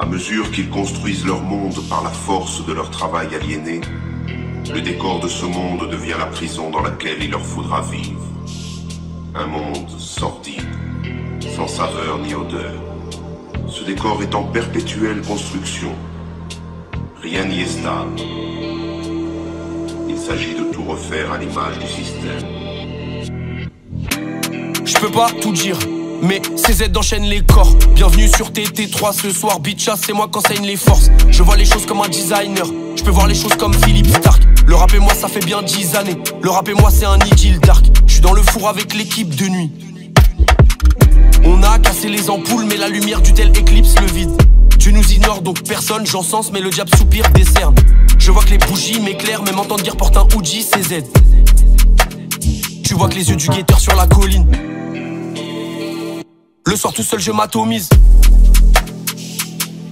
À mesure qu'ils construisent leur monde par la force de leur travail aliéné, le décor de ce monde devient la prison dans laquelle il leur faudra vivre. Un monde sordide, sans saveur ni odeur. Ce décor est en perpétuelle construction. Rien n'y est stable. Il s'agit de tout refaire à l'image du système. Je peux pas tout dire, mais CZ enchaîne les corps. Bienvenue sur TT3 ce soir, bitcha, c'est moi qu'enseigne les forces. Je vois les choses comme un designer, je peux voir les choses comme Philippe Stark. Le rap et moi ça fait bien 10 années, le rap et moi c'est un idylle dark. Je suis dans le four avec l'équipe de nuit. On a cassé les ampoules mais la lumière du tel éclipse le vide. Dieu nous ignore donc personne, j'encense mais le diable soupire décerne. Je vois que les bougies m'éclairent, même entendre dire porte un Uji CZ. Tu vois que les yeux du guetteur sur la colline. Le soir tout seul je m'atomise.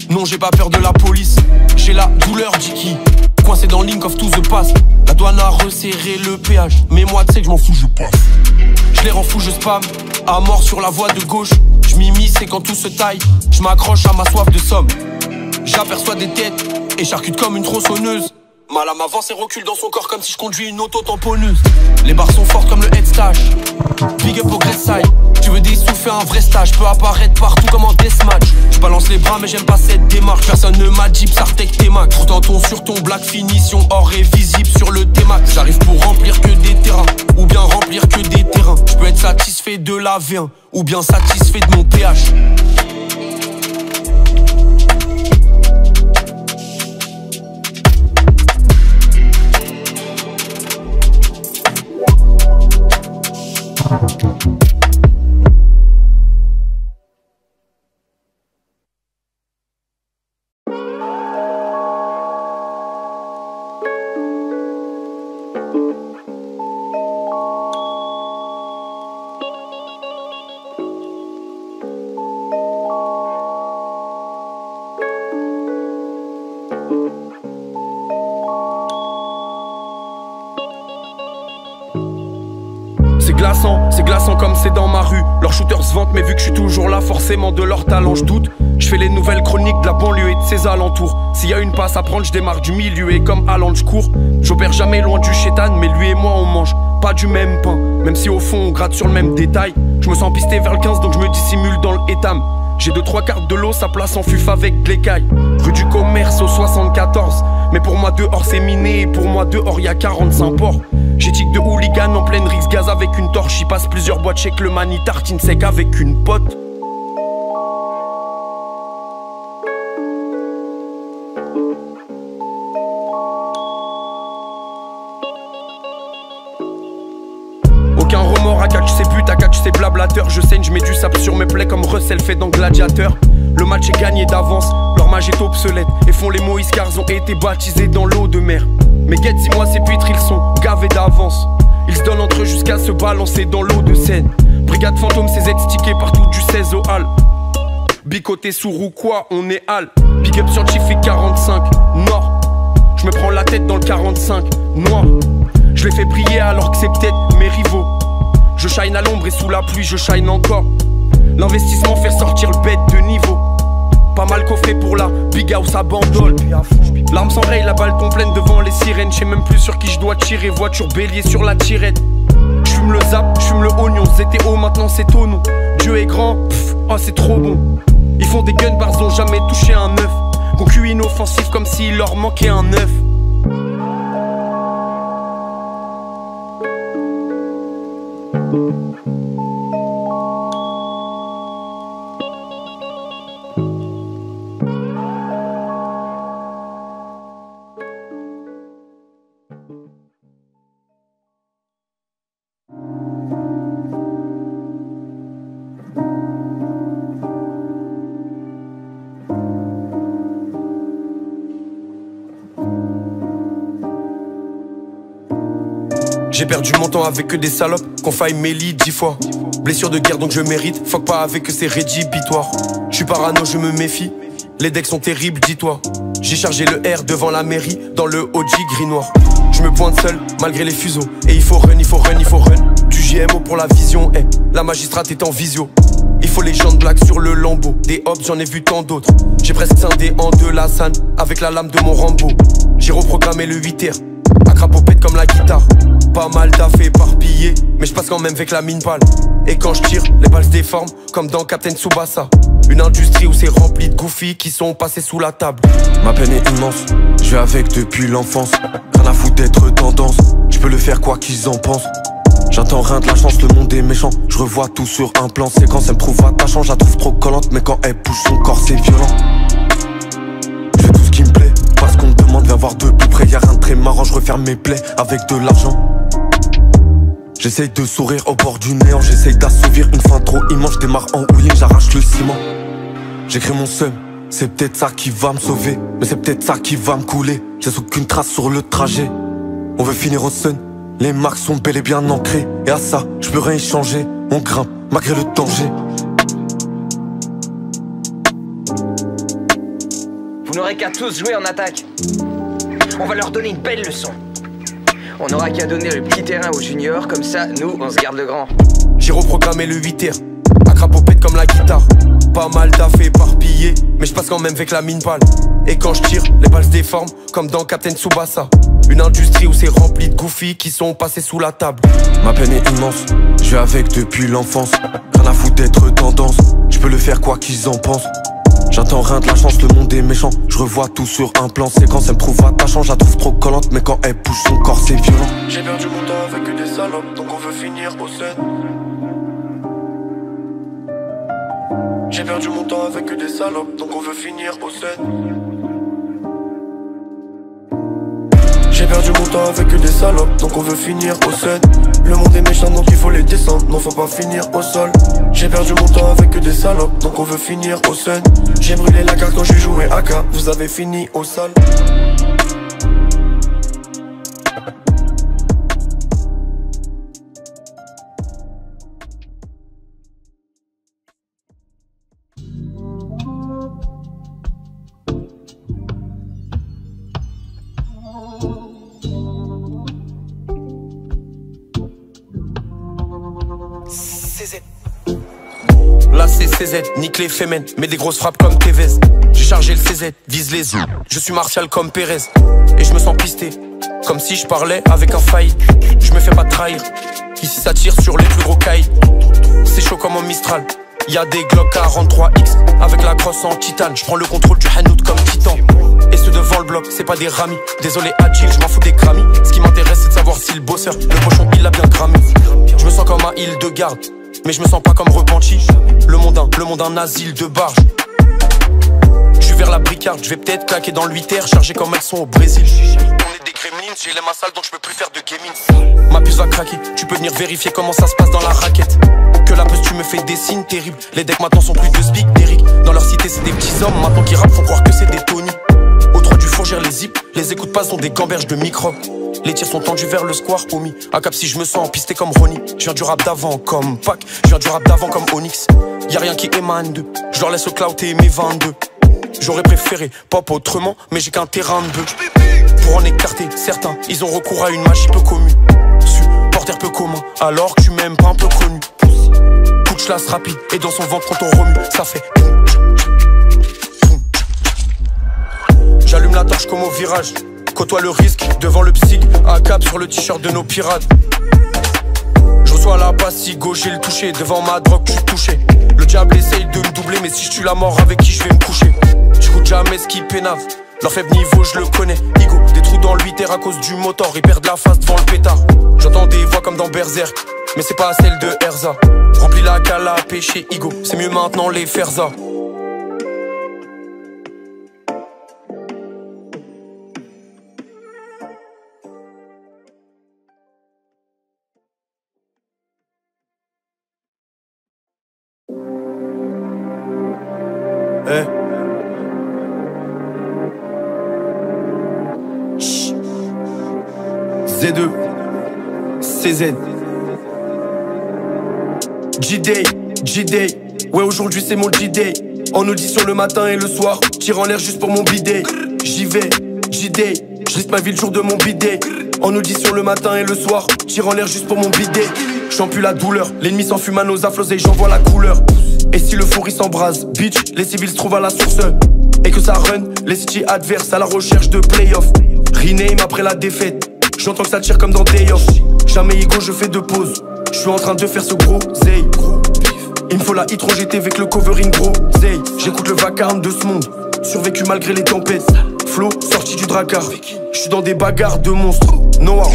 Non j'ai pas peur de la police. J'ai la douleur d'Iki, coincé dans Link of to the Past. La douane a resserré le péage, mais moi tu sais que je m'en fous, je passe. Je les rends fous, je spam, à mort sur la voie de gauche. Je m'immisce et quand tout se taille, je m'accroche à ma soif de somme. J'aperçois des têtes et charcute comme une tronçonneuse. Ma lame avance et recule dans son corps comme si je conduis une auto-tamponneuse. Les barres sont fortes comme le head stash. Big up au Gresside. Tu veux des sous, fais un vrai stage. Peux apparaître partout comme en deathmatch. Je balance les bras mais j'aime pas cette démarche. Personne ne m'a dit Psartec T-Mac. Pourtant ton sur ton black finition or est visible sur le T-Mac. J'arrive pour remplir que des terrains ou bien remplir que des terrains. Je peux être satisfait de la V1 ou bien satisfait de mon PH. C'est glaçant comme c'est dans ma rue. Leurs shooters se vantent mais vu que je suis toujours là, forcément de leur talent je doute. Je fais les nouvelles chroniques de la banlieue et de ses alentours. S'il y a une passe à prendre, je démarre du milieu et comme Haaland je cours. J'opère jamais loin du chétan, mais lui et moi on mange pas du même pain. Même si au fond on gratte sur le même détail. Je me sens pisté vers le 15 donc je me dissimule dans le étam. J'ai 2-3 cartes de l'eau, ça place en fuf avec de l'écaille. Rue du commerce au 74. Mais pour moi dehors c'est miné et pour moi dehors y'a 45 ports. J'éthique de hooligan en pleine Rix gaz avec une torche. J'y passe plusieurs boîtes, check le mani tartine sec avec une pote. Aucun remords à catch ses buts, à catch ses blablateurs. Je saigne, je mets du sable sur mes plaies comme Russell fait dans Gladiateur. Le match est gagné d'avance, leur mage est obsolète. Et font les Moïse car ont été baptisés dans l'eau de mer. Mais guette, dis-moi ces puîtres ils sont gavés d'avance. Ils se donnent entre eux jusqu'à se balancer dans l'eau de Seine. Brigade fantôme, ces ex-tickets partout du 16 au hall. Bicoté sourd ou quoi, on est hal. Big up scientifique 45, nord. Je me prends la tête dans le 45, noir. Je les fais briller alors que c'est peut-être mes rivaux. Je shine à l'ombre et sous la pluie je shine encore. L'investissement fait sortir le bête de niveau. Pas mal coffré pour la big house à bandole. L'arme s'enraye, la balle tombe pleine devant les sirènes. J'sais même plus sur qui je dois tirer. Voiture bélier sur la tirette. J'fume le zap, j'fume le oignon. ZTO maintenant c'est tonneau. Dieu est grand, pff, oh c'est trop bon. Ils font des gun bars, ont jamais touché un œuf. Concu inoffensif comme s'il leur manquait un œuf. J'ai perdu mon temps avec que des salopes, qu'on faille Mélie 10 fois. Blessure de guerre donc je mérite, fuck pas avec que c'est rédhibitoire. J'suis parano, je me méfie, les decks sont terribles, dis-toi. J'ai chargé le R devant la mairie, dans le OG gris noir. Je me pointe seul, malgré les fuseaux, et il faut run, il faut run, il faut run. Du JMO pour la vision, la magistrate est en visio. Il faut les gens de blagues sur le lambeau. Des hops, j'en ai vu tant d'autres. J'ai presque scindé en deux la scène avec la lame de mon Rambo. J'ai reprogrammé le 8R, à crapopette comme la guitare. Pas mal d'affaires éparpillées, mais je passe quand même avec la mine balle. Et quand je tire, les balles se déforment comme dans Captain Tsubasa. Une industrie où c'est rempli de goofies qui sont passés sous la table. Ma peine est immense, je vais avec depuis l'enfance. Rien à foutre d'être tendance, je peux le faire quoi qu'ils en pensent. J'attends rien de la chance, le monde est méchant. Je revois tout sur un plan séquence. Elle me trouve attachant, je la trouve trop collante. Mais quand elle pousse son corps c'est violent. Je fais tout ce qui me plaît, parce qu'on me demande de voir de plus près. Y'a rien de très marrant, je referme mes plaies avec de l'argent. J'essaye de sourire au bord du néant. J'essaye d'assouvir une fin trop immense. Je démarre en houillet, j'arrache le ciment. J'écris mon seum, c'est peut-être ça qui va me sauver. Mais c'est peut-être ça qui va me couler. Je laisse aucune trace sur le trajet. On veut finir au sun. Les marques sont bel et bien ancrées. Et à ça, je peux rien y changer. On grimpe, malgré le danger. Vous n'aurez qu'à tous jouer en attaque. On va leur donner une belle leçon. On n'aura qu'à donner le petit terrain aux juniors. Comme ça, nous, on se garde le grand. J'ai reprogrammé le 8R, à crapopette comme la guitare. Pas mal d'affaires éparpillées, mais je passe quand même avec la mine balle. Et quand je tire, les balles se déforment comme dans Captain Tsubasa. Une industrie où c'est rempli de goofies qui sont passés sous la table. Ma peine est immense, je vais avec depuis l'enfance. Rien à foutre d'être tendance, je peux le faire quoi qu'ils en pensent. J'attends rien de la chance, le monde est méchant. Je revois tout sur un plan séquence. Elle me trouve attachant, je la trouve trop collante. Mais quand elle pousse son corps c'est violent. J'ai perdu mon temps avec des salopes, donc on veut finir au sun. J'ai perdu mon temps avec des salopes, donc on veut finir au sun. J'ai perdu mon temps avec des salopes, donc on veut finir au sun. Le monde est méchant donc il faut les descendre, non faut pas finir au sol. J'ai perdu mon temps avec des salopes, donc on veut finir au sun. J'ai brûlé la carte quand j'ai joué AK, vous avez fini au sol. Là c'est CZ, nique les fémènes, mets des grosses frappes comme Tevez. J'ai chargé le CZ, vise les yeux. Je suis martial comme Pérez. Et je me sens pisté, comme si je parlais avec un failli. Je me fais pas trahir, ici ça tire sur les plus gros cailles. C'est chaud comme un Mistral, y'a des Glock 43X avec la crosse en titane. Je prends le contrôle du Hanout comme Titan. Et ceux devant le bloc, c'est pas des ramis. Désolé Agile, je m'en fous des Grammy. Ce qui m'intéresse c'est de savoir si le bosseur, le pochon il l'a bien cramé. Je me sens comme un île de garde, mais je me sens pas comme repenti. Le monde un asile de barge. Je suis vers la bricarde, je vais peut-être claquer dans le 8R, chargé comme elles sont au Brésil. On est des gremlins, j'ai les mains sales donc je peux plus faire de gaming. Ma puce va craquer, tu peux venir vérifier comment ça se passe dans la raquette. Que la puce tu me fais des signes terribles. Les decks maintenant sont plus de speak d'Eric. Dans leur cité c'est des petits hommes, maintenant qui rappent font croire que c'est des Tony. Au 3 du four gère les zips, les écoutes pas sont des gamberges de microbes. Les tirs sont tendus vers le square, homie. À cap si je me sens pisté comme Ronnie. Je viens du rap d'avant comme Pac, je viens du rap d'avant comme Onyx. Y'a rien qui émane d'eux, je leur laisse au clout et mes 22. J'aurais préféré pop autrement, mais j'ai qu'un terrain de bœuf. Pour en écarter certains, ils ont recours à une magie peu commune. Supporter peu commun, alors que tu m'aimes pas un peu connu. Coup de chlasse rapide, et dans son ventre quand on remue, ça fait. J'allume la torche comme au virage. Côtoie le risque devant le psych, à cap sur le t-shirt de nos pirates. Je reçois la passe, gauche j'ai le toucher. Devant ma drogue, je suis touché. Le diable essaye de me doubler, mais si je tue la mort, avec qui je vais me coucher? J'écoute jamais ce qui pénave. Leur faible niveau, je le connais. Igo, des trous dans le 8R à cause du moteur. Ils perdent la face devant le pétard. J'entends des voix comme dans Berserk, mais c'est pas celle de Erza. Remplis la cale à pêcher, Igo. C'est mieux maintenant les Ferza. Hey. Z2 CZ G-Day, G-Day. Ouais aujourd'hui c'est mon G-Day. En audition le matin et le soir. Tire en l'air juste pour mon bidet. J'y vais, G-Day. Je risque ma vie le jour de mon bidet. En audition le matin et le soir. Tire en l'air juste pour mon bidet. j'sens plus la douleur. L'ennemi s'enfume à nos afflos et j'en vois la couleur. Et si le four il s'embrase, bitch, les civils se trouvent à la source. Et que ça run, les city adverses à la recherche de playoff. Rename après la défaite, j'entends que ça tire comme dans Day Off. Jamais ego, je fais de pause. Je suis en train de faire ce gros zay. Il me faut la hit GT avec le covering gros zay. J'écoute le vacarme de ce monde, survécu malgré les tempêtes. Flow sorti du dracard, je suis dans des bagarres de monstres. Noir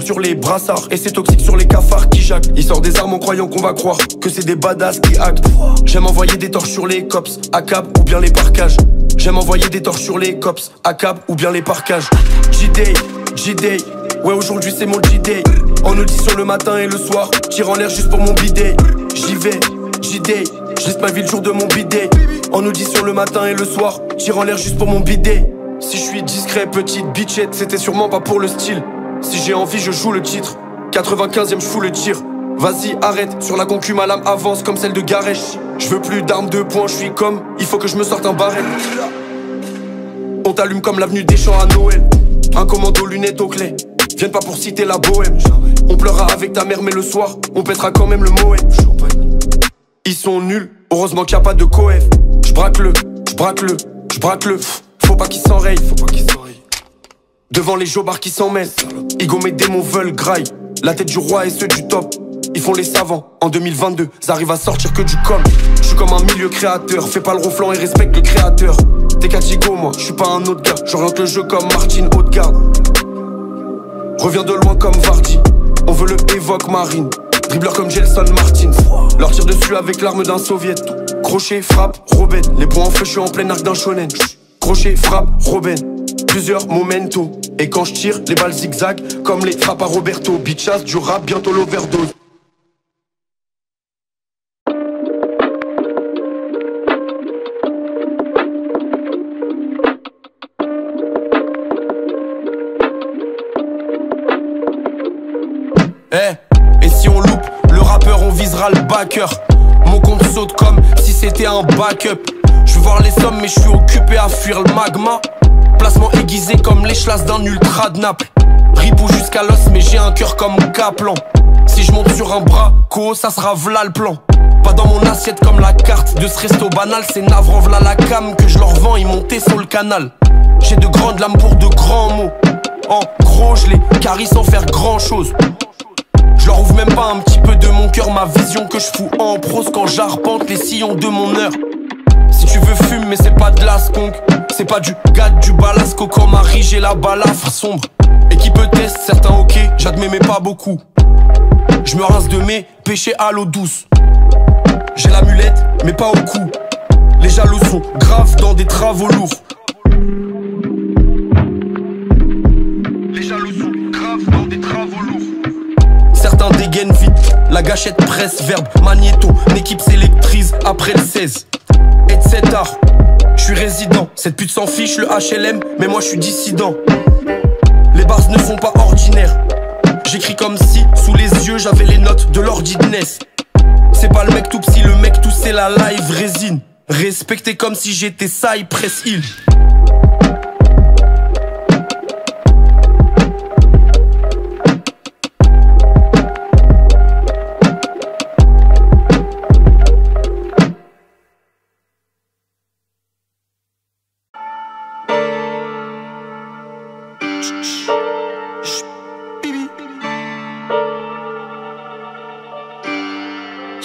sur les brassards et c'est toxique sur les cafards qui jacquent. Ils sortent des armes en croyant qu'on va croire que c'est des badass qui actent. J'aime envoyer des torches sur les cops, à cap ou bien les parkages. J'aime envoyer des torches sur les cops, à cap ou bien les parkages. G-Day, G-Day, ouais aujourd'hui c'est mon G-Day. En audition le matin et le soir, tire en l'air juste pour mon bidet. J'y vais, G-Day, je laisse ma vie le jour de mon bidet. En audition le matin et le soir, tire en l'air juste pour mon bidet. Si je suis discret, petite bitchette, c'était sûrement pas pour le style. Si j'ai envie, je joue le titre. 95ème, je fous le tir. Vas-y, arrête, sur la concu, ma lame avance comme celle de Garesh. Je veux plus d'armes de poing, je suis comme, il faut que je me sorte un barret. On t'allume comme l'avenue des Champs à Noël. Un commando, lunettes aux clés. Viennent pas pour citer la bohème. On pleurera avec ta mère, mais le soir, on pètera quand même le Moët. Ils sont nuls, heureusement qu'il n'y a pas de coef. J'braque-le, j'braque-le, j'braque-le. Faut pas qu'ils s'enrayent, devant les jobards qui s'en mêlent. Igo mes démons veulent graille. La tête du roi et ceux du top. Ils font les savants, en 2022, ça arrive à sortir que du com. Je suis comme un milieu créateur, fais pas le ronflant et respecte le créateur. T'es Katigo moi, je suis pas un autre gars. J'oriente le jeu comme Martin Haute-Garde. Reviens de loin comme Vardy, on veut le évoque Marine. Dribbleur comme Gelson Martin, leur tire dessus avec l'arme d'un soviet. Crochet, frappe, Robin, les points en feu, je suis en plein arc d'un shonen. Crochet, frappe, Robin, plusieurs momentos. Et quand je tire, les balles zigzag comme les frappes à Roberto. Bitchass, du rap, bientôt l'overdose. Et si on loupe le rappeur, on visera le backer. Mon compte saute comme si c'était un backup. Je veux voir les sommes mais je suis occupé à fuir le magma. Placement aiguisé comme l'échelage d'un ultra de Naples. Ripou jusqu'à l'os mais j'ai un cœur comme Kaplan. Si je monte sur un braco, ça sera v'là le plan. Pas dans mon assiette comme la carte de ce resto banal. C'est navrant v'là la cam que je leur vends, ils montaient sur le canal. J'ai de grandes lames pour de grands mots. En gros je les carie sans faire grand chose. Je leur ouvre même pas un petit peu de mon cœur. Ma vision que je fous en prose quand j'arpente les sillons de mon heure. Si tu veux fume mais c'est pas de la skunk. C'est pas du gars du balasco comme Harry, j'ai la balafre sombre. Équipe test, certains ok, j'admets mais pas beaucoup. Je me rince de mes péchés à l'eau douce. J'ai la mulette mais pas au cou. Les jaloux sont graves dans des travaux lourds. Les jaloux sont graves dans des travaux lourds. Certains dégainent vite, la gâchette presse, verbe, magnéto, une équipe s'électrise après le 16. Etc. Je suis résident, cette pute s'en fiche le HLM, mais moi je suis dissident. Les bars ne sont pas ordinaires. J'écris comme si, sous les yeux, j'avais les notes de l'ordinesse. C'est pas le mec tout psy, le mec tout c'est la live résine. Respecté comme si j'étais Cypress Hill.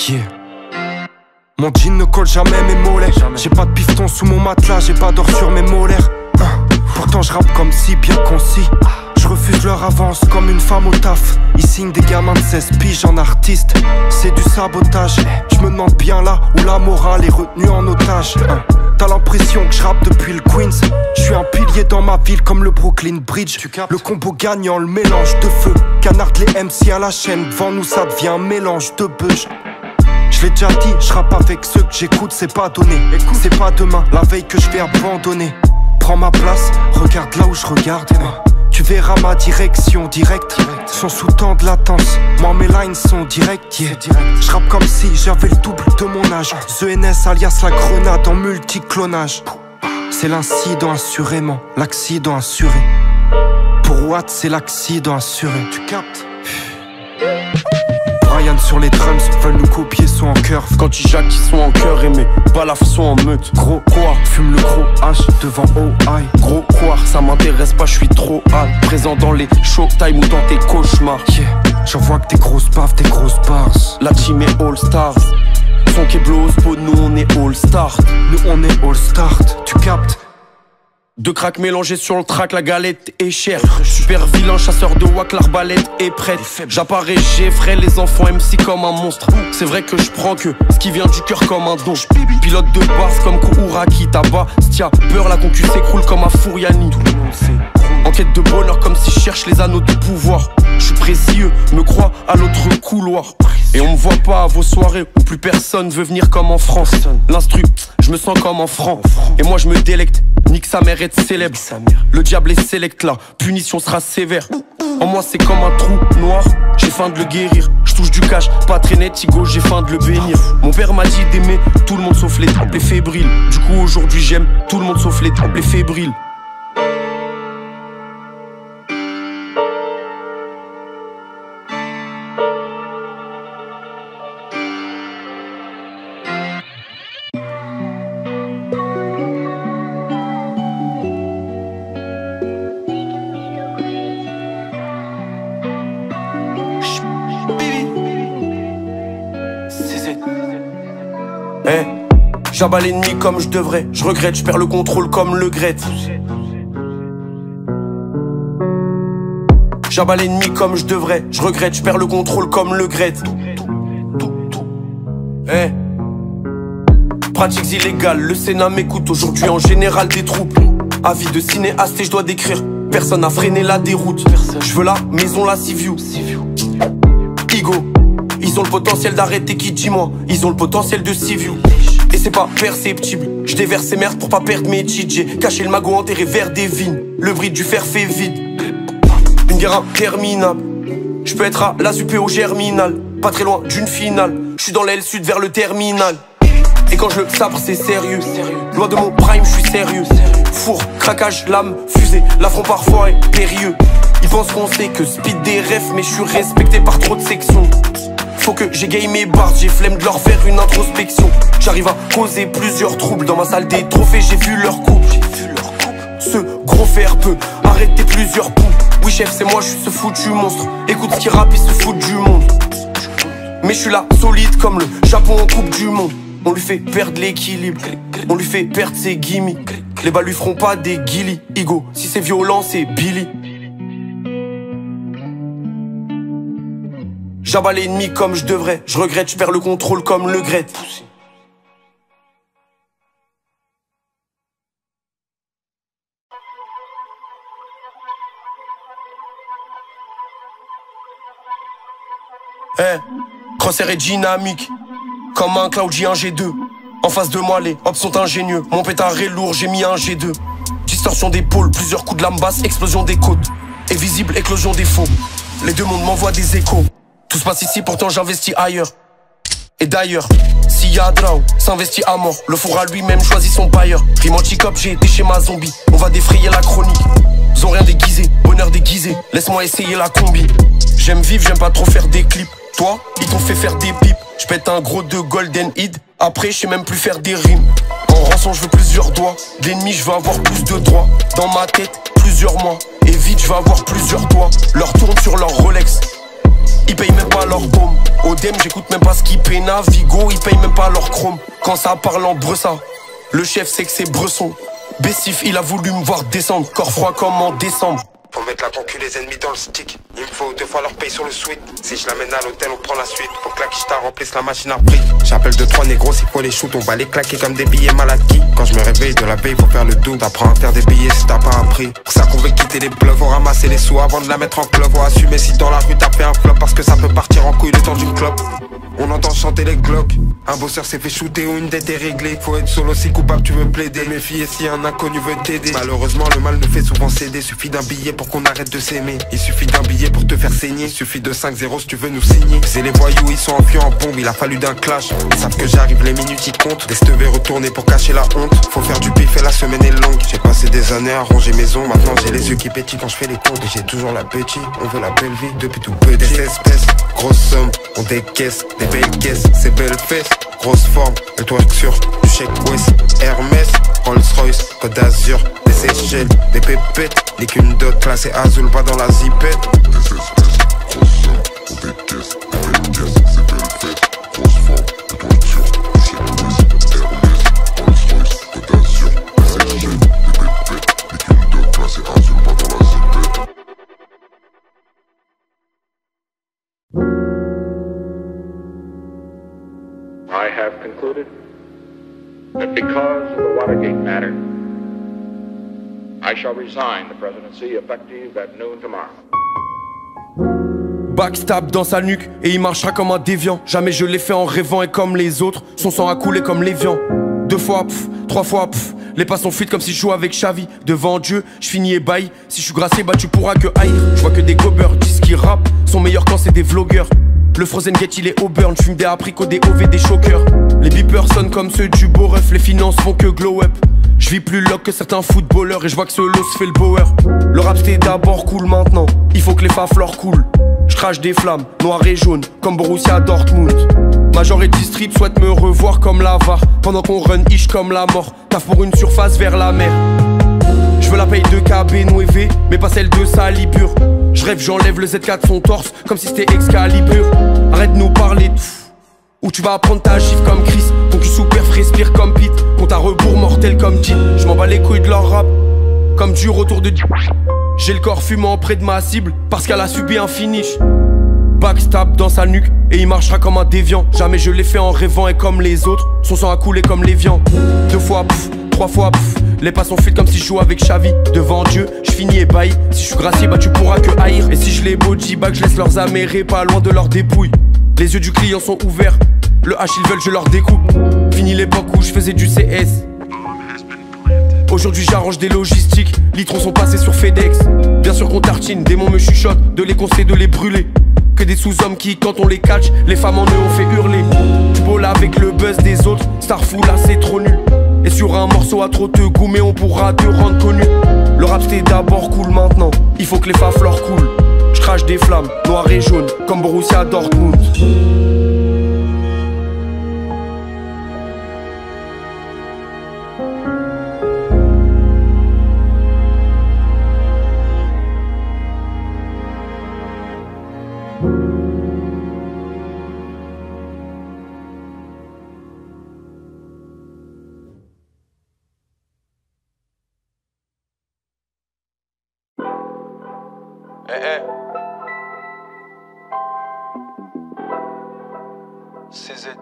Yeah. Mon jean ne colle jamais mes mollets. J'ai pas de piston sous mon matelas, j'ai pas d'or sur mes molaires. Pourtant je rappe comme si bien concis. Je refuse leur avance comme une femme au taf. Ils signent des gamins de 16 piges en artiste. C'est du sabotage. Je me demande bien là où la morale est retenue en otage. T'as l'impression que je rappe depuis le Queens. Je suis un pilier dans ma ville comme le Brooklyn Bridge. Le combo gagnant, le mélange de feu. Canarde les MC à la chaîne. Devant nous ça devient un mélange de beuge. Je l'ai déjà dit, je rappe avec ceux que j'écoute, c'est pas donné. C'est pas demain, la veille que je vais abandonner. Prends ma place, regarde là où je regarde. Tu verras ma direction directe. Sont sous temps de latence, moi mes lines sont directes. Yeah. Je rappe comme si j'avais le double de mon âge. The NS alias la grenade en multiclonage. C'est l'incident assurément, l'accident assuré. Pour Watt c'est l'accident assuré. Tu captes? Ryan sur les drums, veulent nous copier, sont en curve. Quand ils jacquent, ils sont en cœur et mes balafres sont en meute. Gros quoi, Fume le gros H devant OI. gros quoi, ça m'intéresse pas, je suis trop hal. Présent dans les showtime ou dans tes cauchemars. Yeah, j'en vois que des grosses baffes, des grosses bars. La team est all stars. Son Keblo Ospo, nous on est all stars. Nous on est all start, tu captes? Deux cracks mélangés sur le track, la galette est chère. Super vilain, chasseur de wack, l'arbalète est prête. J'apparais, j'effraie les enfants MC comme un monstre. C'est vrai que je prends que ce qui vient du cœur comme un don. Pilote de bars comme Kourouraki, tabac. Stia, peur, la concu s'écroule comme un Fouriani. En quête de bonheur comme si je cherche les anneaux de pouvoir. Je suis précieux, me crois à l'autre couloir. Et on me voit pas à vos soirées où plus personne veut venir comme en France. L'instru, je me sens comme en franc. Et moi je me délecte, nique sa mère être célèbre. Le diable est sélect, la punition sera sévère. En moi c'est comme un trou noir, j'ai faim de le guérir. Je touche du cash, pas très net, Igo, j'ai faim de le bénir. Mon père m'a dit d'aimer tout le monde sauf les fébriles. Du coup aujourd'hui j'aime tout le monde sauf les fébriles. Hey, j'abats l'ennemi comme je devrais. Je regrette, je perds le contrôle comme le Gret. J'abats l'ennemi comme je devrais. Je regrette, je perds le contrôle comme le Gret. Hey. Pratiques illégales, le Sénat m'écoute aujourd'hui en général des troupes. Avis de cinéaste et je dois décrire. Personne n'a freiné la déroute. Je veux la maison, la Sea-View. Igo. Ils ont le potentiel d'arrêter qui, dis-moi. Ils ont le potentiel de Sea-View. Et c'est pas perceptible. Je déverse ces merdes pour pas perdre mes cheats. J'ai caché le magot enterré vers des vignes. Le bruit du fer fait vide. Une guerre interminable. Je peux être à la UP au Germinal. Pas très loin d'une finale. Je suis dans l'aile sud vers le terminal. Et quand je le sabre c'est sérieux. Loin de mon prime je suis sérieux. Four, craquage, lame, fusée. L'affront parfois est périlleux. Ils pensent qu'on sait que speed des refs. Mais je suis respecté par trop de sections. Faut que j'égaye mes barres, j'ai flemme de leur faire une introspection. J'arrive à causer plusieurs troubles. Dans ma salle des trophées j'ai vu leur coupe. Ce gros fer peut arrêter plusieurs poux. Oui chef c'est moi, je suis ce foutu monstre. Écoute ce qui rappe, il se fout du monde. Mais je suis là solide comme le Japon en coupe du monde. On lui fait perdre l'équilibre, on lui fait perdre ses gimmicks. Les balles lui feront pas des guillis. Igo, si c'est violent c'est Billy. J'abats l'ennemi comme je devrais. Je regrette, je perds le contrôle comme le Gret. Hey, Crosshair est dynamique comme un Cloud un G2. En face de moi les hops sont ingénieux. Mon pétard est lourd, j'ai mis un G2. Distorsion d'épaule, plusieurs coups de lame basse, explosion des côtes. Et visible, éclosion des faux. Les deux mondes m'envoient des échos. Tout se passe ici, pourtant j'investis ailleurs. Et d'ailleurs, s'il y a draw, s'investit à mort. Le four à lui-même choisit son bailleur. Rime anti-cop, j'ai été chez ma zombie. On va défrayer la chronique. Ils ont rien déguisé, bonheur déguisé. Laisse-moi essayer la combi. J'aime vivre, j'aime pas trop faire des clips. Toi, ils t'ont fait faire des pipes. J'pète un gros de golden hid. Après, je sais même plus faire des rimes. En rançon, je veux plusieurs doigts. D'ennemis, je veux avoir plus de droits. Dans ma tête, plusieurs mois. Et vite, je veux avoir plusieurs toits. Leur tourne sur leur Rolex. Ils payent même pas leur dôme. Odem, j'écoute même pas ce qu'ils payent. Navigo, ils payent même pas leur chrome. Quand ça parle en bressa, le chef sait que c'est Bresson. Bessif, il a voulu me voir descendre. Corps froid comme en décembre. Faut mettre la concu, les ennemis dans le stick. Il me faut 2 fois leur paye sur le suite. Si je l'amène à l'hôtel, on prend la suite. Faut que la quicheta remplisse la machine à prix. J'appelle 2-3 négros, s'il faut les shoot, on va les claquer comme des billets maladie. Quand je me réveille de la veille, faut faire le double. T'apprends à faire des billets si t'as pas appris. Pour ça qu'on veut quitter les bluffs, faut ramasser les sous avant de la mettre en club. Faut assumer si dans la rue t'as fait un flop, parce que ça peut partir en couille le temps d'une clope. On entend chanter les glocks. Un bosseur s'est fait shooter ou une dette est réglée. Faut être solo si coupable tu veux plaider. Méfier si un inconnu veut t'aider. Malheureusement le mal nous fait souvent céder. Suffit d'un billet pour qu'on arrête de s'aimer. Il suffit d'un billet pour te faire saigner. Suffit de 5-0 si tu veux nous signer. C'est les voyous, ils sont enfuis en bombe. Il a fallu d'un clash. Ils savent que j'arrive, les minutes ils comptent. Des stevés retournés pour cacher la honte. Faut faire du pif et la semaine est longue. J'ai passé des années à ranger maison. Maintenant j'ai les yeux qui pétillent quand je fais les comptes. Et j'ai toujours l'appétit. On veut la belle vie depuis tout petit. Des espèces, grosse somme, on décaisse. Des belles caisses, ces belles fesses. Grosse forme, le twerk sur du Check West, Hermès, Rolls Royce, Côte d'Azur, des Seychelles, des pépettes, ni qu'une dot classée Azul, pas dans la zipette. Des espèces, grosse somme, on décaisse, des belles caisses, ces belles fesses. Grosse forme, le twerk sur du Check West, Hermès, Rolls Royce, Côte d'Azur, des Seychelles, des pépettes, ni qu'une dot classée Azul, pas dans la zipette. I have concluded that because of the Watergate matter, I shall resign the presidency effective at noon tomorrow. Backstab dans sa nuque et il marchera comme un déviant. Jamais je l'ai fait en rêvant et comme les autres. Son sang a coulé comme l'évian. 2 fois, 3 fois, les pas sont fuites comme si je jouais avec Xavi. Devant Dieu, je finis ébahi. Si je suis gracié, bah tu pourras que haïr. Je vois que des gobeurs disent qu'ils rappent. Sont meilleurs quand c'est des vlogueurs. Le Frozen Gate il est au burn, j'fume des apricots, des OV, des chokers. Les beepers sonnent comme ceux du beau ref, les finances font que glow up. J'vis plus lock que certains footballeurs et je vois que ce lot se fait le bower. Le rap c'était d'abord cool maintenant, il faut que les fafleurs coulent. J'crache des flammes, noires et jaunes, comme Borussia Dortmund. Major et Distrib souhaitent me revoir comme l'avare. Pendant qu'on run ish comme la mort, taf pour une surface vers la mer. Je veux la paye de KB Nueve, mais pas celle de Salibur. Je rêve, j'enlève le Z4 de son torse, comme si c'était Excalibur. Arrête de nous parler de fou, ou tu vas apprendre ta gifle comme Chris. Ton cul sous perf respire comme Pete, compte à rebours mortel comme Jeep. Je m'en bats les couilles de leur rap, comme du retour de Jeep. J'ai le corps fumant près de ma cible, parce qu'elle a subi un finish. Backstab dans sa nuque, et il marchera comme un déviant. Jamais je l'ai fait en rêvant et comme les autres. Son sang a coulé comme l'évian. 2 fois, 3 fois, les pas sont fuites comme si je jouais avec Xavi. Devant Dieu, je finis ébahi. Si je suis gracié, bah tu pourras que haïr. Et si je les body bag, je laisse leurs amérés pas loin de leur dépouille. Les yeux du client sont ouverts, le H ils veulent je leur découpe. Fini l'époque où je faisais du CS. Aujourd'hui j'arrange des logistiques, litrons sont passés sur FedEx. Bien sûr qu'on tartine, démons me chuchotent, de les conseiller de les brûler. Que des sous-hommes qui, quand on les catch, les femmes en eux on fait hurler. Tu bol avec le buzz des autres, Starfou là c'est trop nul. Et sur un morceau à trop te goumer, on pourra te rendre connu. Le rap c'était d'abord cool maintenant, il faut que les fafleurs coulent. Je crache des flammes, noires et jaunes, comme Borussia Dortmund. CZ.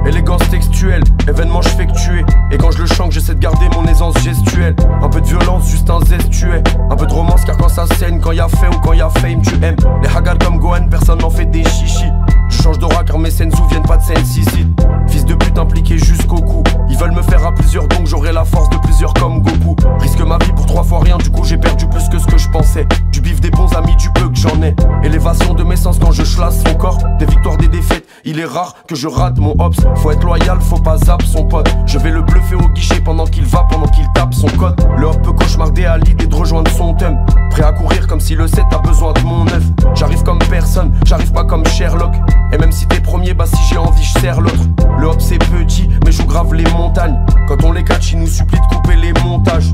Élégance textuelle, événement je fais que tuer. Et quand je le chante j'essaie de garder mon aisance gestuelle. Un peu de violence, juste un zest tu es. Un peu de romance car quand ça saigne, quand y'a fait ou quand y'a fame tu aimes. Les hagas comme Gohan, personne n'en fait des chichis. Je change d'aura car mes senzu viennent pas de Saint-Sicile. Fils de pute impliqué jusqu'au cou. Ils veulent me faire à plusieurs donc j'aurai la force de plusieurs comme Goku. Risque ma vie pour 3 fois rien, du coup j'ai perdu plus que ce que je pensais. Du bif des bons amis, du peu que j'en ai. Élévation de mes sens quand je chlasse son corps. Des victoires, des défaites, il est rare que je rate mon ops. Faut être loyal, faut pas zap son pote. Je vais le bluffer au guichet pendant qu'il va, pendant qu'il tape son code. Le hop peut cauchemarder à l'idée de rejoindre son thème. Prêt à courir comme si le 7 a besoin de mon œuf. J'arrive comme personne, j'arrive pas comme Sherlock. Et même si t'es premier, bah si j'ai envie je serre l'autre. Le hop c'est petit, mais je grave les montagnes. Quand on les catch, ils nous supplient de couper les montages.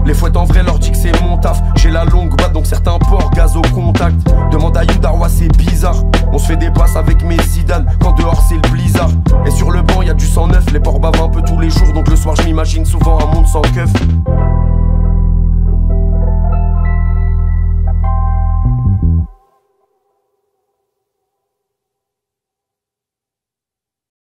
Les fouettes en vrai leur dit que c'est mon taf. J'ai la longue batte donc certains ports gaz au contact. Demande à Youdarwa c'est bizarre. On se fait des passes avec mes Zidane quand dehors c'est le blizzard. Et sur le banc y'a du 109, les porcs bavent un peu tous les jours. Donc le soir je m'imagine souvent un monde sans keuf.